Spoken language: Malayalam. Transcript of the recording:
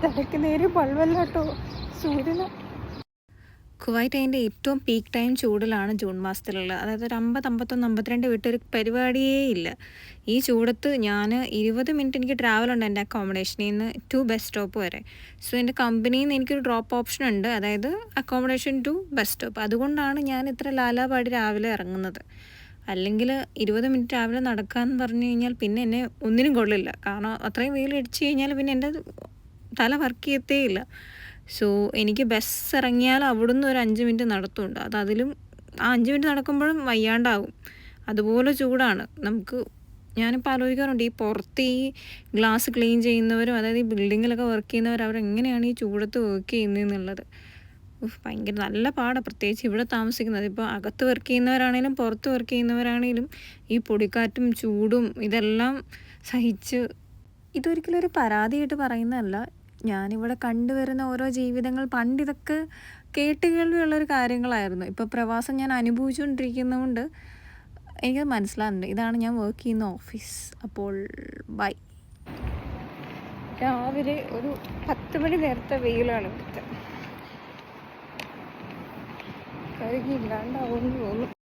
തലയ്ക്ക് നേരെ ബൾബല്ല കേട്ടോ സൂര്യന്. കുവൈറ്റ് അതിൻ്റെ ഏറ്റവും പീക്ക് ടൈം ചൂടിലാണ് ജൂൺ മാസത്തിലുള്ളത്. അതായത് ഒരു 50, 51, 52 വിട്ടൊരു പരിപാടിയേ ഇല്ല. ഈ ചൂടത്ത് ഞാൻ 20 മിനിറ്റ് എനിക്ക് ട്രാവലുണ്ട് എൻ്റെ അക്കോമഡേഷനിൽ നിന്ന് ടു ബസ് സ്റ്റോപ്പ് വരെ. സോ എൻ്റെ കമ്പനിയിൽ നിന്ന് എനിക്കൊരു ഡ്രോപ്പ് ഓപ്ഷൻ ഉണ്ട്, അതായത് അക്കോമഡേഷൻ ടു ബസ് സ്റ്റോപ്പ്. അതുകൊണ്ടാണ് ഞാൻ ഇത്ര ലാലാപാടി രാവിലെ ഇറങ്ങുന്നത്. അല്ലെങ്കിൽ 20 മിനിറ്റ് രാവിലെ നടക്കാമെന്ന് പറഞ്ഞു കഴിഞ്ഞാൽ പിന്നെ എന്നെ ഒന്നിനും കൊള്ളില്ല. കാരണം അത്രയും വെയിൽ അടിച്ചു കഴിഞ്ഞാൽ പിന്നെ എൻ്റെ തല വർക്ക് ചെയ്യത്തേ ഇല്ല. സോ എനിക്ക് ബസ് ഇറങ്ങിയാൽ അവിടുന്ന് ഒരു 5 മിനിറ്റ് നടത്തുന്നുണ്ട്. അതിലും ആ 5 മിനിറ്റ് നടക്കുമ്പോഴും വയ്യാണ്ടാവും. അതുപോലെ ചൂടാണ് നമുക്ക്. ഞാനിപ്പോൾ ആലോചിക്കാറുണ്ട്, ഈ പുറത്ത് ഈ ഗ്ലാസ് ക്ലീൻ ചെയ്യുന്നവരും അതായത് ഈ ബിൽഡിങ്ങിലൊക്കെ വർക്ക് ചെയ്യുന്നവർ അവരെങ്ങനെയാണ് ഈ ചൂടത്ത് വർക്ക് ചെയ്യുന്നതെന്നുള്ളത്. ഭയങ്കര നല്ല പാടാണ്, പ്രത്യേകിച്ച് ഇവിടെ താമസിക്കുന്നത്. ഇപ്പോൾ അകത്ത് വർക്ക് ചെയ്യുന്നവരാണേലും പുറത്ത് വർക്ക് ചെയ്യുന്നവരാണേലും ഈ പൊടിക്കാറ്റും ചൂടും ഇതെല്ലാം സഹിച്ച്. ഇതൊരിക്കലും ഒരു പരാതിയായിട്ട് പറയുന്നതല്ല. ഞാനിവിടെ കണ്ടുവരുന്ന ഓരോ ജീവിതങ്ങൾ പണ്ടിതൊക്കെ കേട്ടുകേൾവിയുള്ളൊരു കാര്യങ്ങളായിരുന്നു. ഇപ്പോൾ പ്രവാസം ഞാൻ അനുഭവിച്ചുകൊണ്ടിരിക്കുന്നതുകൊണ്ട് എനിക്കത് മനസ്സിലാകുന്നുണ്ട്. ഇതാണ് ഞാൻ വർക്ക് ചെയ്യുന്ന ഓഫീസ്. അപ്പോൾ ബൈ. രാവിലെ ഒരു 10 മണി നേരത്തെ വെയിലാണ് ഇവിടുത്തെ. കഴുകിയില്ലാണ്ടാവുമെന്ന് തോന്നുന്നു.